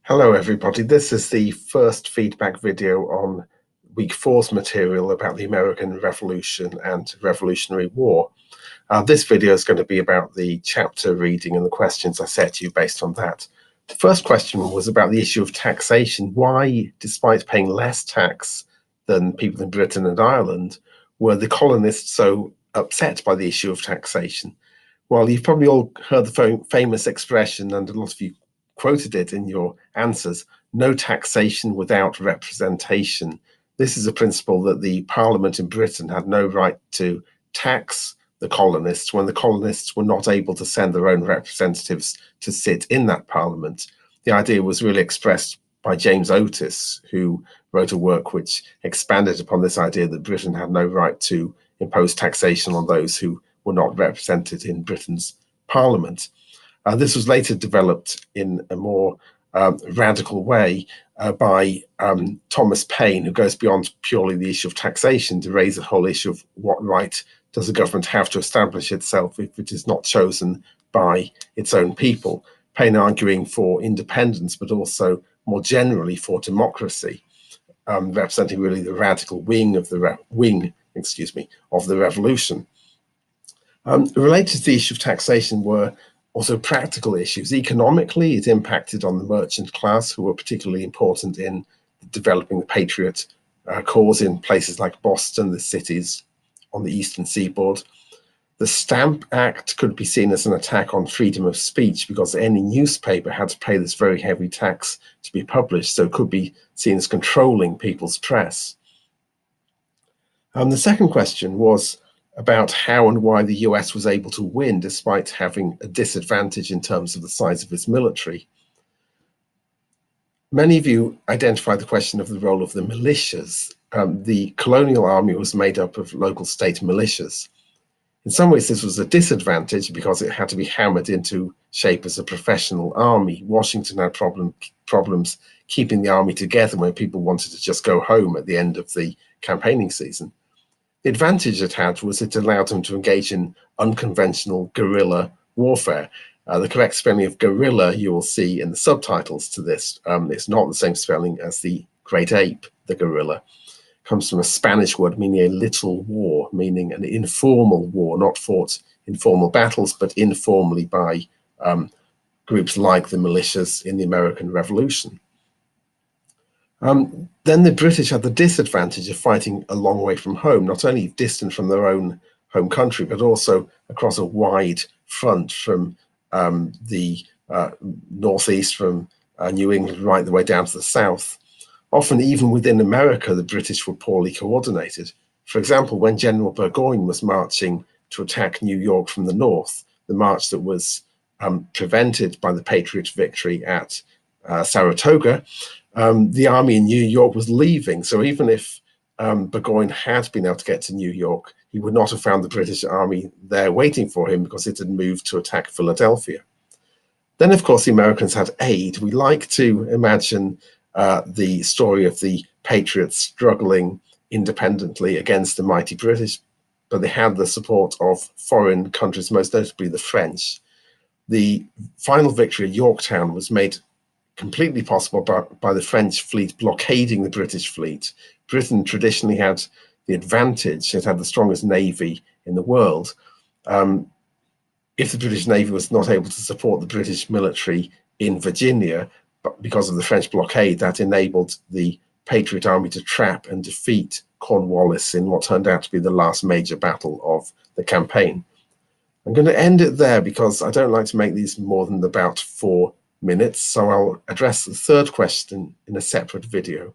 Hello everybody, this is the first feedback video on week 4's material about the American Revolution and Revolutionary War. This video is going to be about the chapter reading and the questions I set you based on that. The first question was about the issue of taxation. Why, despite paying less tax than people in Britain and Ireland, were the colonists so upset by the issue of taxation? Well, you've probably all heard the famous expression, and a lot of you quoted it in your answers: no taxation without representation. This is a principle that the Parliament in Britain had no right to tax the colonists when the colonists were not able to send their own representatives to sit in that Parliament. The idea was really expressed by James Otis, who wrote a work which expanded upon this idea that Britain had no right to impose taxation on those who were not represented in Britain's Parliament. This was later developed in a more radical way by Thomas Paine, who goes beyond purely the issue of taxation to raise the whole issue of what right does a government have to establish itself if it is not chosen by its own people. Paine arguing for independence, but also more generally for democracy, representing really the radical wing of the revolution. Related to the issue of taxation were also practical issues. Economically, it impacted on the merchant class, who were particularly important in developing the Patriot cause in places like Boston, the cities on the eastern seaboard. The Stamp Act could be seen as an attack on freedom of speech, because any newspaper had to pay this very heavy tax to be published, so it could be seen as controlling people's press. The second question was about how and why the US was able to win despite having a disadvantage in terms of the size of its military. Many of you identified the question of the role of the militias. The colonial army was made up of local state militias. In some ways, this was a disadvantage because it had to be hammered into shape as a professional army. Washington had problems keeping the army together when people wanted to just go home at the end of the campaigning season. The advantage it had was it allowed them to engage in unconventional guerrilla warfare. The correct spelling of guerrilla you will see in the subtitles to this. It's not the same spelling as the great ape, the gorilla. It comes from a Spanish word meaning a little war, meaning an informal war, not fought in formal battles, but informally by groups like the militias in the American Revolution. Then the British had the disadvantage of fighting a long way from home, not only distant from their own home country, but also across a wide front from the northeast, from New England right the way down to the south. Often even within America, the British were poorly coordinated. For example, when General Burgoyne was marching to attack New York from the north, the march that was prevented by the Patriot victory at Saratoga, the army in New York was leaving. So even if Burgoyne had been able to get to New York, he would not have found the British army there waiting for him because it had moved to attack Philadelphia. Then, of course, the Americans had aid. We like to imagine the story of the Patriots struggling independently against the mighty British, but they had the support of foreign countries, most notably the French. The final victory at Yorktown was made completely possible by the French fleet blockading the British fleet. Britain traditionally had the advantage. It had the strongest navy in the world. If the British Navy was not able to support the British military in Virginia, but because of the French blockade, that enabled the Patriot Army to trap and defeat Cornwallis in what turned out to be the last major battle of the campaign. I'm going to end it there because I don't like to make these more than about 4 minutes, so I'll address the third question in a separate video.